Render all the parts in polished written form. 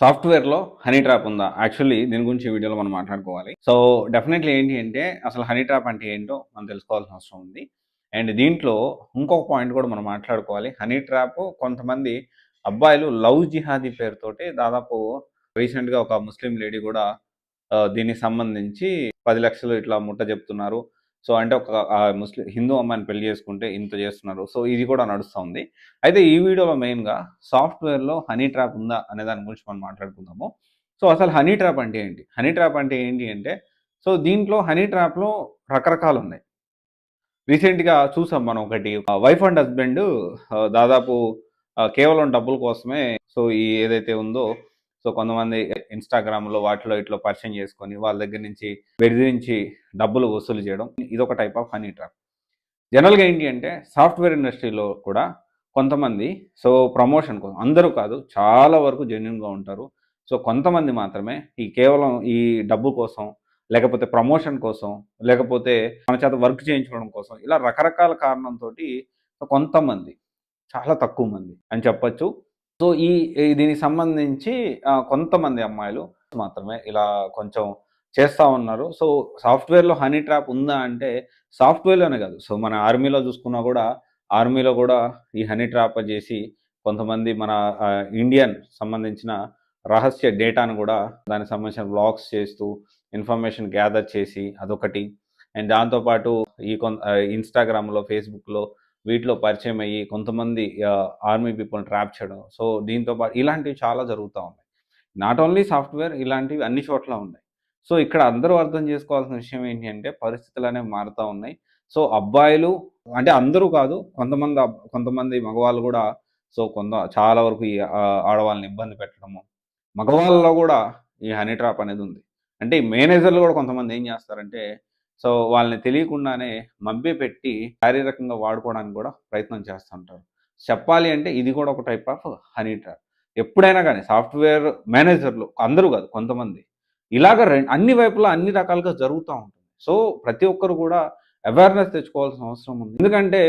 సాఫ్ట్‌వేర్‌లో honey trap ఉందా? Actually దీని గురించి ఈ వీడియోలో మనం మాట్లాడుకోవాలి. సో, డెఫినైట్‌లీ ఏంటి అంటే అసలు హనీ ట్రాప్ అంటే ఏంటో మనం తెలుసుకోవాల్సిన అవసరం ఉంది. అండ్ దీంట్లో ఇంకొక పాయింట్ కూడా మనం మాట్లాడుకోవాలి. హనీ ట్రాప్ కొంతమంది అబ్బాయిలు లవ్ జిహాదీ పేరుతోటి దాదాపు రీసెంట్‌గా ఒక ముస్లిం లేడీ కూడా దీనికి సంబంధించి 10,00,000 ఇట్లా ముట్ట చెప్తున్నారు. సో, అంటే ఒక హిందూ అమ్మాయిని పెళ్లి చేసుకుంటే ఇంత చేస్తున్నారు. సో, ఇది కూడా నడుస్తా ఉంది. అయితే ఈ వీడియోలో మెయిన్‌గా సాఫ్ట్‌వేర్‌లో హనీ ట్రాప్ ఉందా అనే దాని గురించి మనం మాట్లాడుకుందాము. సో, అసలు హనీ ట్రాప్ అంటే ఏంటి? హనీ ట్రాప్ అంటే ఏంటి అంటే, సో, దీంట్లో హనీ ట్రాప్‌లో రకరకాలున్నాయి. రీసెంట్‌గా చూసాం మనం ఒకటి వైఫ్ అండ్ హస్బెండ్ దాదాపు కేవలం డబ్బుల కోసమే సో, ఈ ఏదైతే ఉందో సో, కొంతమంది ఇన్‌స్టాగ్రామ్‌లో వాటిలో ఇటిలో పరిచయం చేసుకొని వాళ్ళ దగ్గర నుంచి బెదిరించి డబ్బులు వసూలు చేయడం. ఇదొక టైప్ ఆఫ్ హనీ ట్రాప్. జనరల్‌గా ఏంటి అంటే సాఫ్ట్‌వేర్ ఇండస్ట్రీలో కూడా కొంతమంది సో, ప్రమోషన్ కోసం అందరూ కాదు చాలా వరకు జెన్యూన్‌గా ఉంటారు. సో, కొంతమంది మాత్రమే ఈ కేవలం ఈ డబ్బు కోసం, లేకపోతే ప్రమోషన్ కోసం, లేకపోతే మన చేత వర్క్ చేయించుకోవడం కోసం ఇలా రకరకాల కారణంతోటి కొంతమంది, చాలా తక్కువ మంది అని చెప్పొచ్చు. సో, ఈ దీనికి సంబంధించి కొంతమంది అమ్మాయిలు మాత్రమే ఇలా కొంచెం చేస్తా ఉన్నారు. సో, సాఫ్ట్‌వేర్‌లో హనీ ట్రాప్ ఉందా అంటే సాఫ్ట్‌వేర్‌లోనే కాదు. సో, మన ఆర్మీలో చూసుకున్నా కూడా, ఆర్మీలో కూడా ఈ హనీ ట్రాప్ చేసి కొంతమంది మన ఇండియన్ సంబంధించిన రహస్య డేటాను కూడా దానికి సంబంధించిన వ్లాగ్స్ చేస్తూ ఇన్ఫర్మేషన్ గ్యాదర్ చేసి అదొకటి. అండ్ దాంతో పాటు ఇన్‌స్టాగ్రామ్‌లో, ఫేస్‌బుక్‌లో వీటిలో పరిచయం అయ్యి కొంతమంది ఆర్మీ పీపుల్‌ని ట్రాప్ చేయడం. సో, దీంతో పాటు ఇలాంటివి చాలా జరుగుతా ఉన్నాయి. నాట్ ఓన్లీ సాఫ్ట్‌వేర్ ఇలాంటివి అన్ని చోట్ల ఉన్నాయి. సో, ఇక్కడ అందరూ అర్థం చేసుకోవాల్సిన విషయం ఏంటి అంటే పరిస్థితులనేవి మారుతా ఉన్నాయి. సో, అబ్బాయిలు అంటే అందరూ కాదు. కొంతమంది మగవాళ్ళు గూడా సో, చాలా వరకు ఈ ఆడవాళ్ళని ఇబ్బంది పెట్టడము. మగవాళ్ళలో గూడా ఈ హనీ ట్రాప్ అనేదుంది. అంటే ఈ మేనేజర్‌లు గూడా కొంతమంది ఏం జేస్తారంటే, సో, వాళ్ళని తెలియకుండానే మభ్యపెట్టి శారీరకంగా వాడుకోవడానికి గూడా ప్రయత్నం చేస్తుంటారు. చెప్పాలి అంటే ఇది గూడా ఒక టైప్ ఆఫ్ హనీ ట్రాప్. ఎప్పుడైనా గానీ సాఫ్ట్‌వేర్ మేనేజర్‌లు అందరూ గాదు కొంతమంది. ఇలాగ అన్ని వైపులా అన్ని రకాలుగా జరుగుతా ఉంటుంది. సో, ప్రతి ఒక్కరు గూడా అవేర్‌నెస్ తెచ్చుకోవాల్సిన అవసరం ఉంది. ఎందుకంటే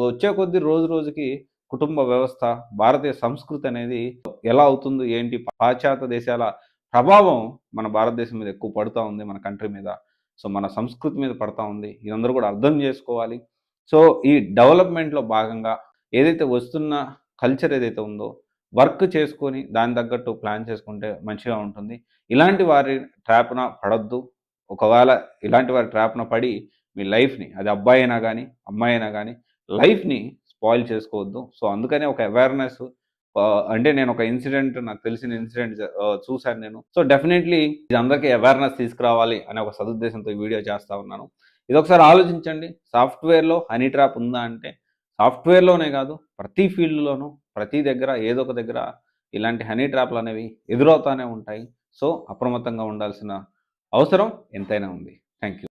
వచ్చే కొద్దీ రోజు రోజుకి కుటుంబ వ్యవస్థ, భారతీయ సంస్కృతి అనేది ఎలా అవుతుందో ఏంటి పాశ్చాత్య దేశాల ప్రభావం మన భారతదేశం మీద ఎక్కువ పడుతా ఉంది. మన కంట్రీ మీద. సో, మన సంస్కృతి మీద పడతా ఉంది. ఇదందరూ కూడా అర్థం చేసుకోవాలి. సో, ఈ డెవలప్‌మెంట్‌లో భాగంగా ఏదైతే వస్తున్న కల్చర్ ఏదైతే ఉందో వర్క్ చేసుకొని దానికి తగ్గట్టు ప్లాన్ చేసుకుంటే మంచిగా ఉంటుంది. ఇలాంటి వారి ట్రాప్‌న పడొద్దు. ఒకవేళ ఇలాంటి వారి ట్రాప్‌న పడి మీ లైఫ్‌ని అది అబ్బాయి అయినా గానీ, అమ్మాయి అయినా గానీ లైఫ్‌ని స్పాయిల్ చేసుకోవద్దు. సో, అందుకనే ఒక అవేర్‌నెస్ అంటే నేను ఒక ఇన్సిడెంట్ నాకు తెలిసిన ఇన్సిడెంట్ చూసాను నేను. సో, డెఫినైట్‌లీ ఇది అందరికీ అవేర్‌నెస్ తీసుకురావాలి అనే ఒక సదుద్దేశంతో ఈ వీడియో చేస్తా ఉన్నాను. ఇదొకసారి ఆలోచించండి. సాఫ్ట్‌వేర్‌లో హనీ ట్రాప్ ఉందా అంటే సాఫ్ట్‌వేర్‌లోనే కాదు ప్రతి ఫీల్డ్‌లోనూ ప్రతి దగ్గర ఏదో ఒక దగ్గర ఇలాంటి హనీ ట్రాప్‌లనేవి ఎదురవుతానే ఉంటాయి. సో, అప్రమత్తంగా ఉండాల్సిన అవసరం ఎంతైనా ఉంది. Thank you.